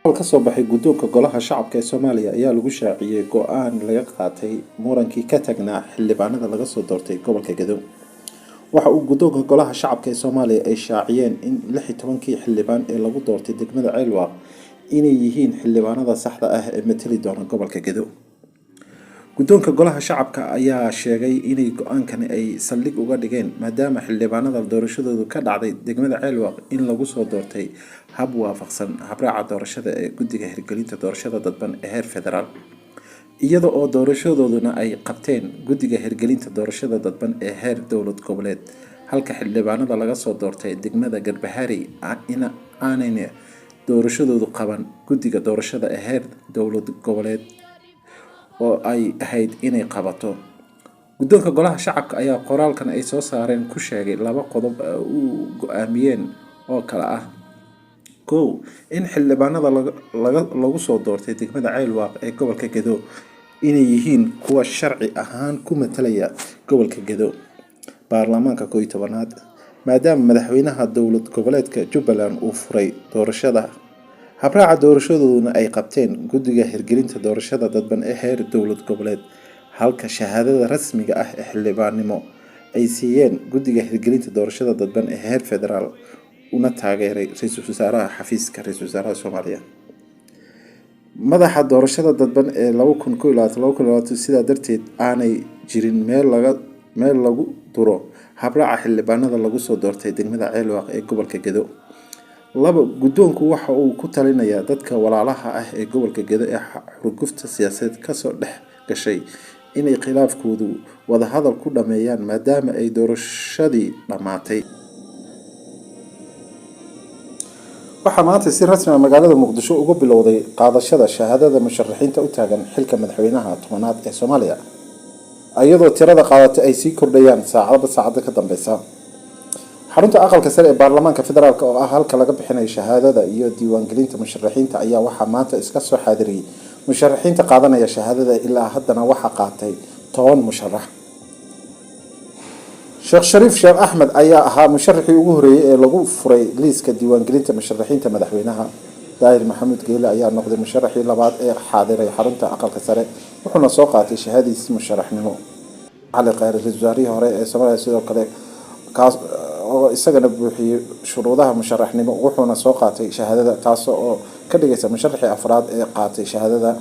ka soo baxay guddoonka golaha shacabka ee Soomaaliya ayaa lagu shaaciyay go'aan laga qaatay murankii ka tagnaa xildhibaanada laga soo doortay gobolka Gedo. Waxa uu guddoonka golaha shacabka ee Soomaaliya ay shaaciyeen in 16kii xildhibaan ee lagu doortay degmada Ceelwaq inay yihiin xildhibaanada saxda ah ee matali doona gobolka Gedo. Guddoonka golaha shacabka ayaa sheegay inay go'aankani ay saldhig uga dhigeen maadaama xildhibaanada doorashadoodu ka dhacday degmada Ceelwaq in lagu soo doortay hab waafaqsan habraaca doorashada ee guddiga hirgelinta doorashada dadban ee heer federaal, iyada oo doorashadooduna ay qabteen guddiga hirgelinta doorashada dadban ee heer dowlad goboleed, halka xildhibaanada laga soo doortay degmada Garbaharey aanay doorashadoodu qaban guddiga doorashada ee heer dowlad goboleed oo ay ahayd inay qabato. Guddoonka golaha shacabka ayaa qoraalkan ay soo saareen ku sheegay laba qodob uu go'aamiyeen oo kala ah: kow, in xildhibaanada lagu soo doortay degmada Ceelwaq ee gobolka Gedo inay yihiin kuwa sharci ahaan ku matalaya gobolka Gedo baarlamaanka 11aad, maadaama madaxweynaha dowlad goboleedka Jubbaland uu furay doorashada habraaca doorashadooduna ay qabteen guddiga hirgelinta doorashada dadban ee heer dowlad goboleed, halka shahaadada rasmiga ah ee xildhibaannimo ay siiyeen guddiga hirgelinta doorashada dadban ee heer federaal una taageeray ra'iisul wasaaraha xafiiska ra'iisul wasaaraha Soomaaliya. Madaxa doorashada dadban ee 2021 sidaa darteed aanay jirin meel lagu duro habraaca xildhibaanada lagu soo doortay degmada Ceelwaq ee gobolka Gedo. laba, guddoonku waxa uu ku talinayaa dadka walaalaha ah ee gobolka Gedo ee xurgufta siyaasadeed ka soo dhex gashay inay khilaafkoodu wada hadal ku dhameeyaan maadaama ay doorashadii dhamaatay. Waxaa maanta si rasmi ah magaalada Muqdisho uga bilowday qaadashada shahaadada musharaxiinta u taagan xilka madaxweynaha 10aad ee Soomaaliya, iyadoo tirada qaadatay ay sii kordhayaan saacada ka dambeysa. xarunta aqalka sare ee baarlamaanka federaalka oo ah halka laga bixinayo shahaadada iyo diiwaangelinta musharaxiinta ayaa waxaa maanta iska soo xaadiriyay musharaxiinta qaadanaya shahaadada. ilaa haddana waxaa qaatay 10 musharax. Sheekh Shariif Sheekh Axmed ayaa ahaa musharaxii ugu horeeyay ee lagu furay liiska diiwaangelinta musharaxiinta madaxweynaha. Daahir Maxamuud Geele ayaa noqday musharaxii labaad ee xaadiray xarunta aqalka sare, wuxuuna soo qaatay shahaadadiisa musharaxnimo. Cali Khayre, ra'iisul wasaarihii hore ee Soomaaliya, sidoo kale kaas oo isagana buuxiyay shuruudaha musharaxnimo, wuxuuna soo qaatay shahaadada, taas oo ka dhigaysa musharaxii afraad ee qaatay shahaadada.